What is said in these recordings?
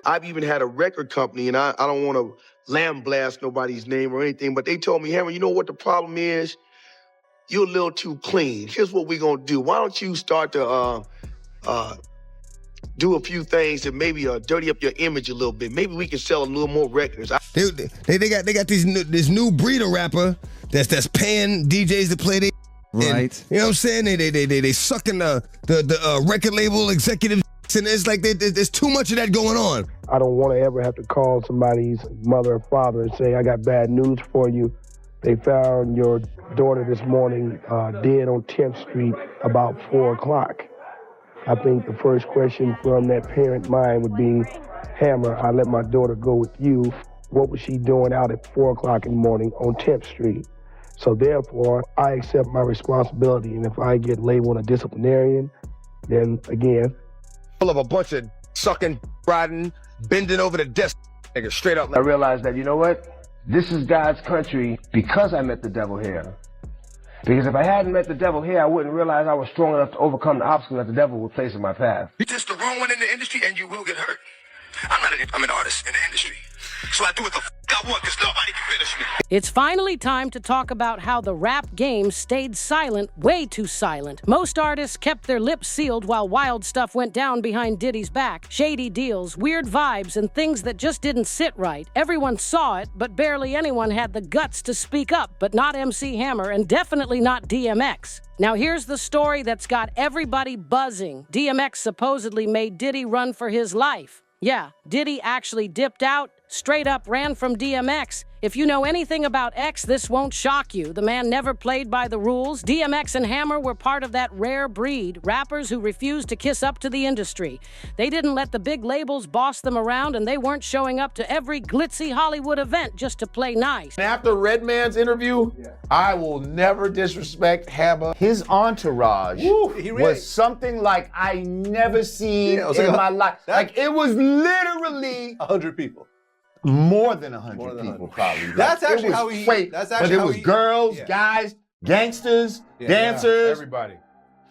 I've even had a record company, and I don't want to lambaste nobody's name or anything, but they told me, Hammer, you know what the problem is? You're a little too clean. Here's what we're going to do. Why don't you start to do a few things that maybe dirty up your image a little bit. Maybe we can sell a little more records. They got this new breed of rapper that's paying DJs to play their right. And, you know what I'm saying? They sucking the record label executives, and it's like there's too much of that going on. I don't want to ever have to call somebody's mother or father and say, I got bad news for you. They found your daughter this morning dead on 10th Street about 4 o'clock. I think the first question from that parent mind would be, Hammer, I let my daughter go with you. What was she doing out at 4 o'clock in the morning on 10th Street? So therefore, I accept my responsibility. And if I get labeled a disciplinarian, then again, Full of a bunch of sucking, riding, bending over the desk, nigga, straight up. I realized that, you know what? This is God's country because I met the devil here. Because if I hadn't met the devil here, I wouldn't realize I was strong enough to overcome the obstacles that the devil would place in my path. You're just the wrong one in the industry and you will get hurt. I'm an artist in the industry. So I do what the I want because nobody can finish me. It's finally time to talk about how the rap game stayed silent, way too silent. Most artists kept their lips sealed while wild stuff went down behind Diddy's back. Shady deals, weird vibes, and things that just didn't sit right. Everyone saw it, but barely anyone had the guts to speak up, but not MC Hammer and definitely not DMX. Now here's the story that's got everybody buzzing. DMX supposedly made Diddy run for his life. Yeah, Diddy actually dipped out, straight up ran from DMX. If you know anything about X, this won't shock you. The man never played by the rules. DMX and Hammer were part of that rare breed, rappers who refused to kiss up to the industry. They didn't let the big labels boss them around, and they weren't showing up to every glitzy Hollywood event just to play nice. After Redman's interview, I will never disrespect Hammer. His entourage was something like I never seen in my life. Like, it was literally 100 people. More than 100 people, probably. That's like, actually how he. That's actually but it was girls, guys, gangsters, dancers, everybody.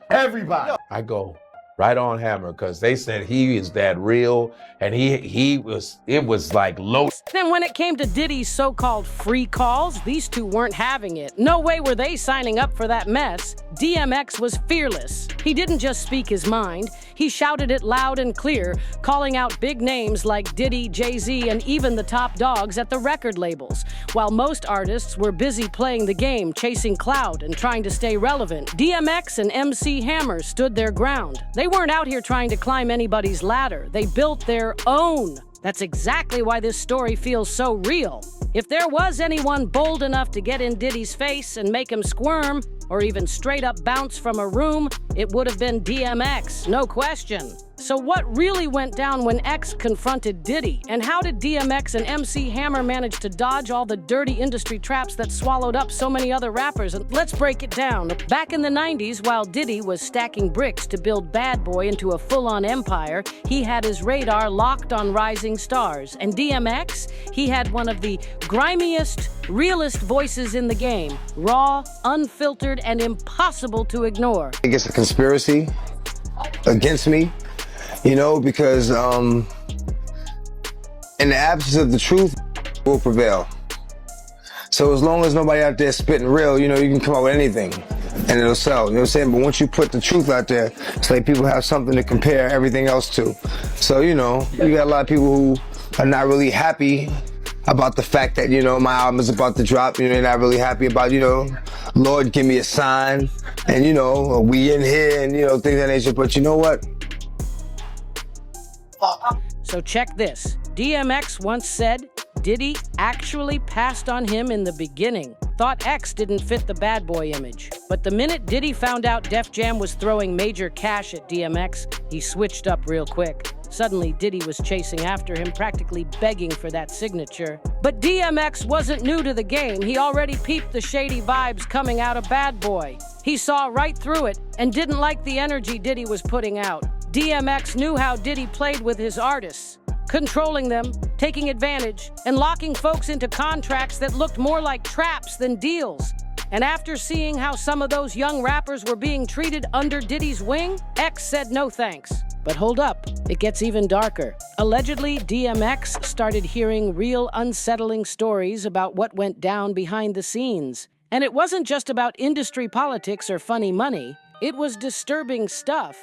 I go right on Hammer because they said he is that real, and it was like low. Then when it came to Diddy's so-called free calls, these two weren't having it. No way were they signing up for that mess. DMX was fearless. He didn't just speak his mind, he shouted it loud and clear, calling out big names like Diddy, Jay-Z, and even the top dogs at the record labels. While most artists were busy playing the game, chasing clout and trying to stay relevant, DMX and MC Hammer stood their ground. They weren't out here trying to climb anybody's ladder. They built their own. That's exactly why this story feels so real. If there was anyone bold enough to get in Diddy's face and make him squirm, or even straight up bounce from a room, it would have been DMX, no question. So what really went down when X confronted Diddy? And how did DMX and MC Hammer manage to dodge all the dirty industry traps that swallowed up so many other rappers? And let's break it down. Back in the 90s, while Diddy was stacking bricks to build Bad Boy into a full-on empire, he had his radar locked on rising stars. And DMX, he had one of the grimiest, realest voices in the game. Raw, unfiltered, and impossible to ignore. I think it's a conspiracy against me. You know, because in the absence of the truth, will prevail. So as long as nobody out there spitting real, you know, you can come out with anything and it'll sell, you know what I'm saying? But once you put the truth out there, it's like people have something to compare everything else to. So, you know, you got a lot of people who are not really happy about the fact that, you know, my album is about to drop. You know, they're not really happy about, you know, Lord, give me a sign. And, you know, we in here and, you know, things of that nature. But you know what? So check this. DMX once said Diddy actually passed on him in the beginning. Thought X didn't fit the bad boy image. But the minute Diddy found out Def Jam was throwing major cash at DMX, he switched up real quick. Suddenly, Diddy was chasing after him, practically begging for that signature. But DMX wasn't new to the game. He already peeped the shady vibes coming out of Bad Boy. He saw right through it and didn't like the energy Diddy was putting out. DMX knew how Diddy played with his artists, controlling them, taking advantage, and locking folks into contracts that looked more like traps than deals. And after seeing how some of those young rappers were being treated under Diddy's wing, X said no thanks. But hold up, it gets even darker. Allegedly, DMX started hearing real unsettling stories about what went down behind the scenes. And it wasn't just about industry politics or funny money. It was disturbing stuff.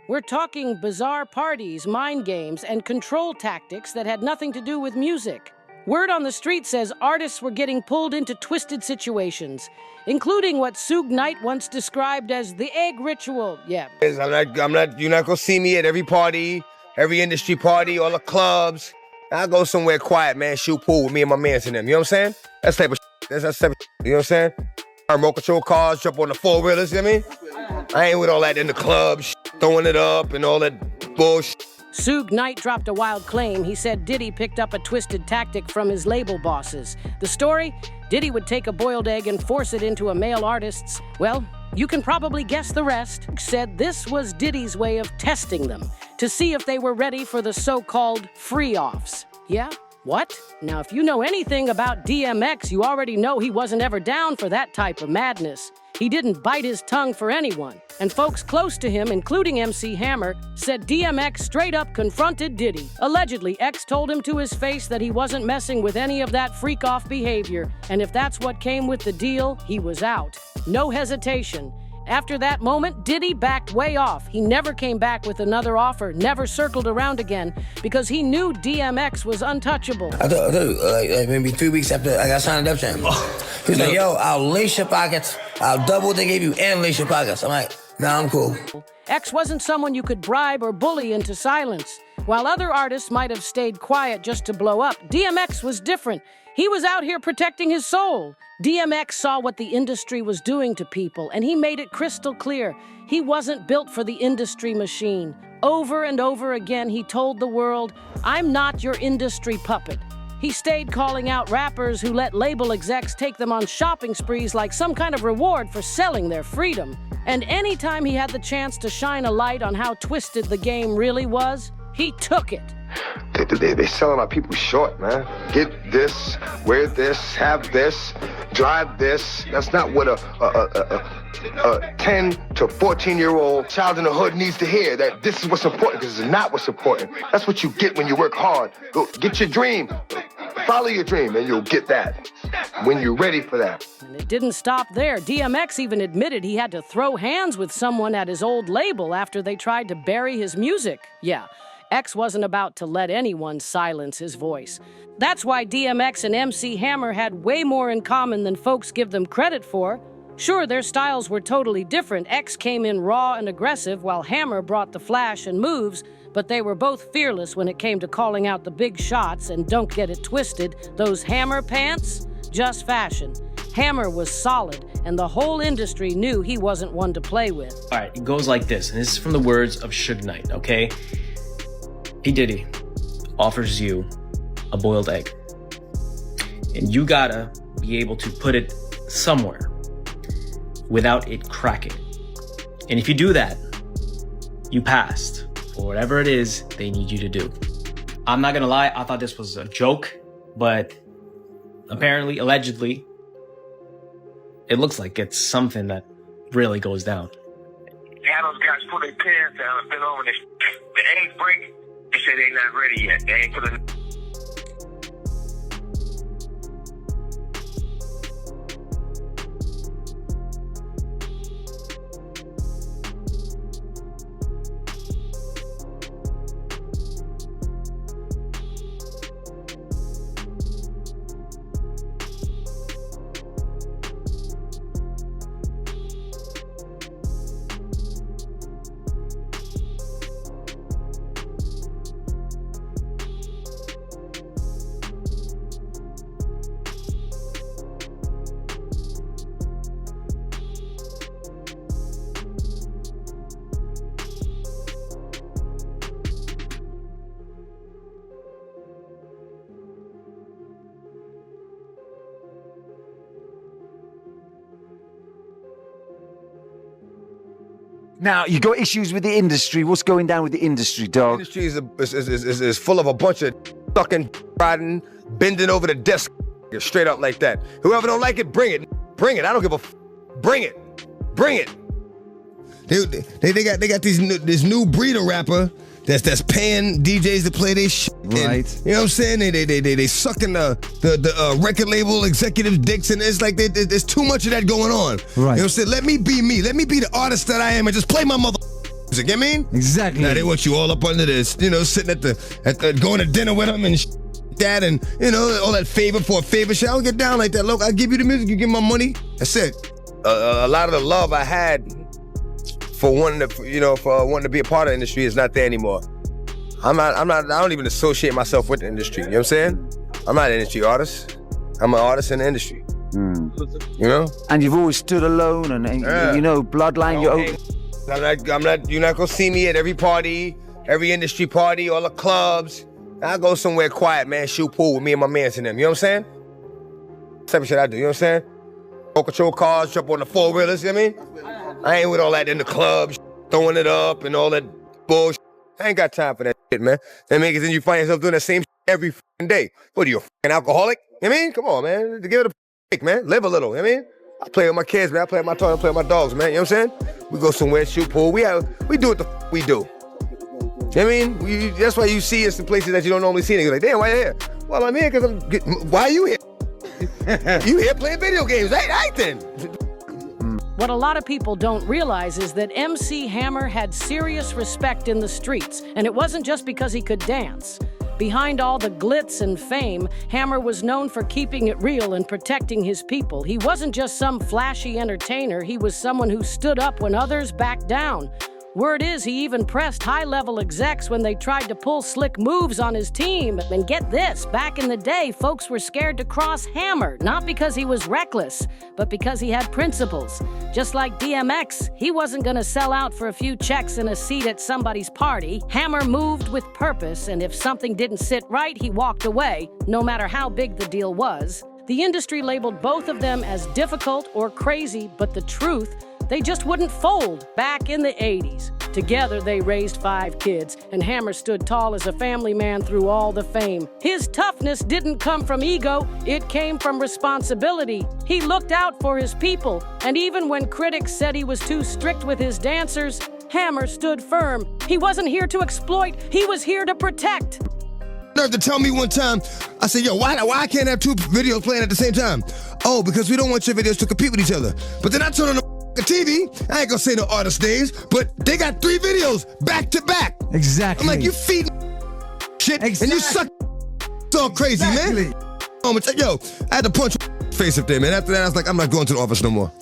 We're talking bizarre parties, mind games, and control tactics that had nothing to do with music. Word on the street says artists were getting pulled into twisted situations, including what Suge Knight once described as the egg ritual. Yeah. You're not gonna see me at every party, every industry party, all the clubs. I go somewhere quiet, man, shoot pool with me and my mans and them. You know what I'm saying? That's type of shit. That's type of shit. You know what I'm saying? Remote control cars, jump on the four-wheelers, you know what I mean? I ain't with all that in the club, throwing it up and all that bullshit. Suge Knight dropped a wild claim. He said Diddy picked up a twisted tactic from his label bosses. The story? Diddy would take a boiled egg and force it into a male artist's. Well, you can probably guess the rest. Said this was Diddy's way of testing them to see if they were ready for the so-called free-offs. Yeah? What? Now, if you know anything about DMX, you already know he wasn't ever down for that type of madness. He didn't bite his tongue for anyone. And folks close to him, including MC Hammer, said DMX straight up confronted Diddy. Allegedly, X told him to his face that he wasn't messing with any of that freak-off behavior. And if that's what came with the deal, he was out. No hesitation. After that moment, Diddy backed way off. He never came back with another offer, never circled around again, because he knew DMX was untouchable. I thought like maybe 3 weeks after I got signed up to him. He was like, yo, I'll lace your pockets, I'll double what they gave you and lace your pockets. I'm like, nah, I'm cool. X wasn't someone you could bribe or bully into silence. While other artists might have stayed quiet just to blow up, DMX was different. He was out here protecting his soul. DMX saw what the industry was doing to people, and he made it crystal clear. He wasn't built for the industry machine. Over and over again, he told the world, I'm not your industry puppet. He stayed calling out rappers who let label execs take them on shopping sprees like some kind of reward for selling their freedom. And anytime he had the chance to shine a light on how twisted the game really was, he took it. They selling our people short, man. Get this, wear this, have this, drive this. That's not what a 10 to 14-year-old child in the hood needs to hear, that this is what's important, because it's not what's important. That's what you get when you work hard. Go get your dream. Follow your dream, and you'll get that when you're ready for that. And it didn't stop there. DMX even admitted he had to throw hands with someone at his old label after they tried to bury his music. Yeah. X wasn't about to let anyone silence his voice. That's why DMX and MC Hammer had way more in common than folks give them credit for. Sure, their styles were totally different. X came in raw and aggressive, while Hammer brought the flash and moves, but they were both fearless when it came to calling out the big shots, and don't get it twisted, those Hammer pants? Just fashion. Hammer was solid, and the whole industry knew he wasn't one to play with. All right, it goes like this, and this is from the words of Suge Knight, okay? Hey Diddy offers you a boiled egg, and you gotta be able to put it somewhere without it cracking. And if you do that, you passed for whatever it is they need you to do. I'm not gonna lie, I thought this was a joke, but apparently, allegedly, it looks like it's something that really goes down. Yeah, those guys put their pants down and bend over and the eggs break. They say they're not ready yet. They ain't put a... Now, you got issues with the industry. What's going down with the industry, dog? The industry is full of a bunch of fucking riding, bending over the desk straight up like that. Whoever don't like it, bring it. Bring it. I don't give a bring it. Bring it. They got this new breed of rapper that's paying DJs to play their shit. Right. And, you know what I'm saying? They sucking the record label executives' dicks, and it's like there's too much of that going on. Right. You know what I'm saying? Let me be me. Let me be the artist that I am and just play my mother music. You know what I mean? Exactly. Now they want you all up under this, you know, sitting at the going to dinner with them and that, and you know, all that favor for a favor shit. I don't get down like that. Look, I give you the music, you give my money. That's it. A lot of the love I had for wanting to be a part of the industry is not there anymore. I don't even associate myself with the industry. You know what I'm saying? I'm not an industry artist. I'm an artist in the industry. You know? And you've always stood alone, and you know, bloodline. You're not gonna see me at every party, every industry party, all the clubs. I go somewhere quiet, man, shoot pool with me and my mans and them. You know what I'm saying? Type of shit I do. You know what I'm saying? Control cars, jump on the four-wheelers. You know what I mean? I ain't with all that in the clubs, throwing it up and all that bullshit. I ain't got time for that shit, man. I mean, because then you find yourself doing the same shit every fucking day. What are you, a fucking alcoholic? You know what I mean? Come on, man. Give it a break, man. Live a little. You know what I mean? I play with my kids, man. I play with my toys, I play with my dogs, man. You know what I'm saying? We go somewhere, shoot pool. We do what the fuck we do. You know what I mean? That's why you see us in places that you don't normally see. And you're like, damn, why you here? Well, I'm here because why are you here? You here playing video games, right then? What a lot of people don't realize is that MC Hammer had serious respect in the streets, and it wasn't just because he could dance. Behind all the glitz and fame, Hammer was known for keeping it real and protecting his people. He wasn't just some flashy entertainer, he was someone who stood up when others backed down. Word is he even pressed high-level execs when they tried to pull slick moves on his team. And get this, back in the day, folks were scared to cross Hammer, not because he was reckless, but because he had principles. Just like DMX, he wasn't gonna sell out for a few checks and a seat at somebody's party. Hammer moved with purpose, and if something didn't sit right, he walked away, no matter how big the deal was. The industry labeled both of them as difficult or crazy, but the truth, they just wouldn't fold back in the 80s. Together, they raised 5 kids, and Hammer stood tall as a family man through all the fame. His toughness didn't come from ego, it came from responsibility. He looked out for his people, and even when critics said he was too strict with his dancers, Hammer stood firm. He wasn't here to exploit, he was here to protect. Nerve to tell me one time, I said, yo, why I can't have 2 videos playing at the same time? Oh, because we don't want your videos to compete with each other. But then I turn on the TV, I ain't gonna say no artist names, but they got 3 videos back to back. Exactly. I'm like, you feed shit, and you suck so crazy, man. Yo, I had to punch face up there, man. After that, I was like, I'm not going to the office no more.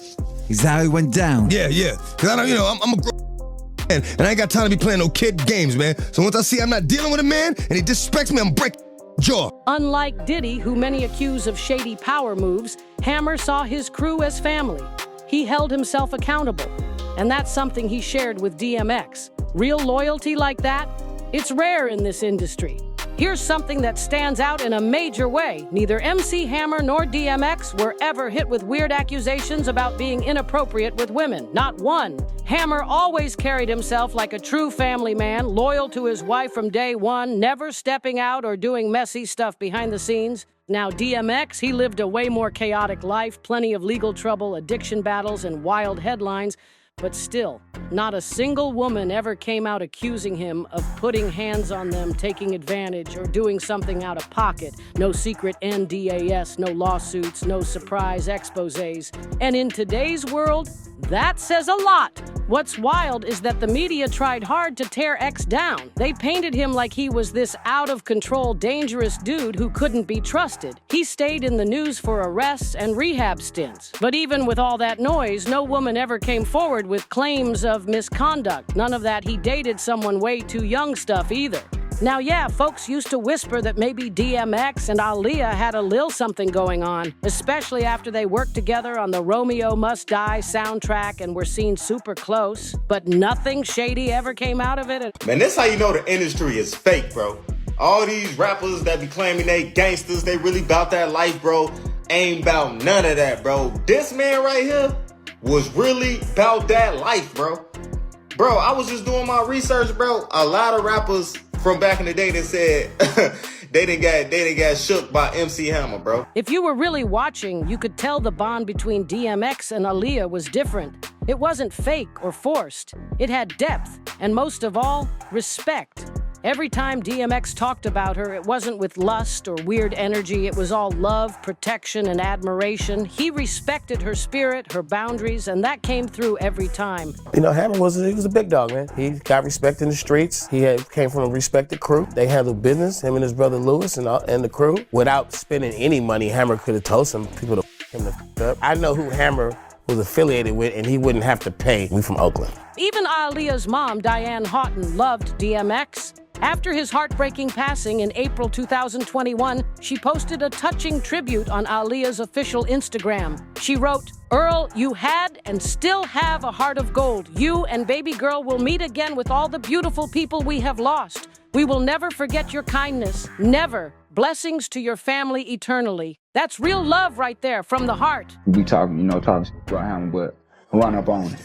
Is that how it went down? Yeah. Cause I don't, I'm a grown man, and I ain't got time to be playing no kid games, man. So once I see I'm not dealing with a man, and he disrespects me, I'm breaking jaw. Unlike Diddy, who many accuse of shady power moves, Hammer saw his crew as family. He held himself accountable, and that's something he shared with DMX. Real loyalty like that, it's rare in this industry. Here's something that stands out in a major way. Neither MC Hammer nor DMX were ever hit with weird accusations about being inappropriate with women. Not one. Hammer always carried himself like a true family man, loyal to his wife from day one, never stepping out or doing messy stuff behind the scenes. Now DMX, he lived a way more chaotic life, plenty of legal trouble, addiction battles, and wild headlines. But still, not a single woman ever came out accusing him of putting hands on them, taking advantage, or doing something out of pocket. No secret NDAs, no lawsuits, no surprise exposés. And in today's world, that says a lot. What's wild is that the media tried hard to tear X down. They painted him like he was this out-of-control, dangerous dude who couldn't be trusted. He stayed in the news for arrests and rehab stints. But even with all that noise, no woman ever came forward with claims of misconduct. None of that he dated someone way too young stuff either. Now, yeah, folks used to whisper that maybe DMX and Aaliyah had a lil something going on, especially after they worked together on the Romeo Must Die soundtrack and were seen super close, but nothing shady ever came out of it. Man, this how you know the industry is fake, bro. All these rappers that be claiming they gangsters, they really about that life, bro, ain't about none of that, bro. This man right here was really about that life, bro. Bro, I was just doing my research, bro. A lot of rappers from back in the day that said they didn't get shook by MC Hammer, bro. If you were really watching, you could tell the bond between DMX and Aaliyah was different. It wasn't fake or forced. It had depth, and most of all, respect. Every time DMX talked about her, it wasn't with lust or weird energy. It was all love, protection, and admiration. He respected her spirit, her boundaries, and that came through every time. You know, Hammer was a big dog, man. He got respect in the streets. He came from a respected crew. They handled business, him and his brother Lewis and the crew. Without spending any money, Hammer could have told some people to him the up. I know who Hammer was affiliated with, and he wouldn't have to pay. We from Oakland. Even Aaliyah's mom, Diane Houghton, loved DMX. After his heartbreaking passing in April 2021, she posted a touching tribute on Aaliyah's official Instagram. She wrote, "Earl, you had and still have a heart of gold. You and baby girl will meet again with all the beautiful people we have lost. We will never forget your kindness. Never. Blessings to your family eternally." That's real love right there, from the heart. We talking about Hammer, but run up on him.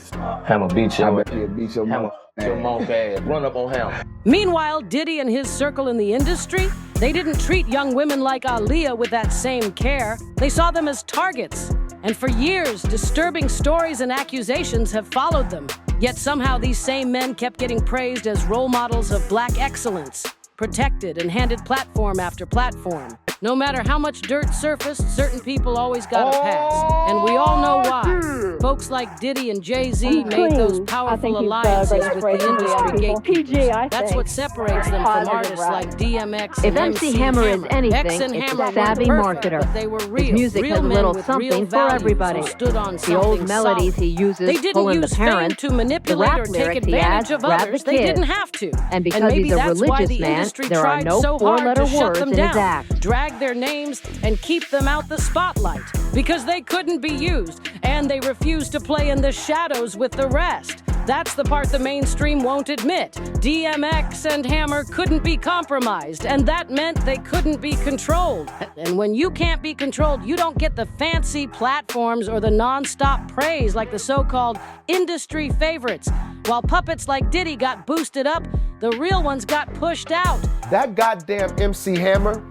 Hammer beat your I bet he'll beat your mom. Your mom ass. Run up on Hammer. Meanwhile, Diddy and his circle in the industry, they didn't treat young women like Aaliyah with that same care. They saw them as targets. And for years, disturbing stories and accusations have followed them. Yet somehow these same men kept getting praised as role models of black excellence, protected and handed platform after platform. No matter how much dirt surfaced, certain people always got a pass. And we all know why. Folks like Diddy and Jay-Z made those powerful alliances with the industry gatekeepers. That's what separates them from artists like DMX and MC Hammer is anything, X and it's Hammer a savvy weren't perfect, marketer. but they were real. His music real has a men little with something real for values everybody. who stood on The old something melodies solid. he uses, They didn't pulling use the fame parent, to manipulate or take advantage of others. They didn't have to. And because maybe he's a that's why religious the man, industry there are tried no so hard four-letter to shut words them in his down, act. drag their names, and keep them out the spotlight because they couldn't be used, and they refused to play in the shadows with the rest. That's the part the mainstream won't admit. DMX and Hammer couldn't be compromised, and that meant they couldn't be controlled. And when you can't be controlled, you don't get the fancy platforms or the non-stop praise like the so-called industry favorites. While puppets like Diddy got boosted up, the real ones got pushed out. That goddamn MC Hammer,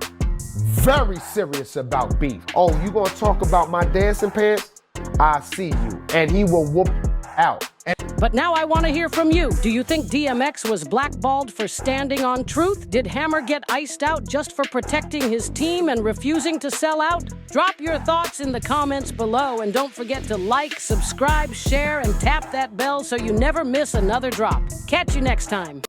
very serious about beef. Oh, you gonna talk about my dancing pants? I see you. And he will whoop out. But now I want to hear from you. Do you think DMX was blackballed for standing on truth? Did Hammer get iced out just for protecting his team and refusing to sell out? Drop your thoughts in the comments below, and don't forget to like, subscribe, share, and tap that bell so you never miss another drop. Catch you next time.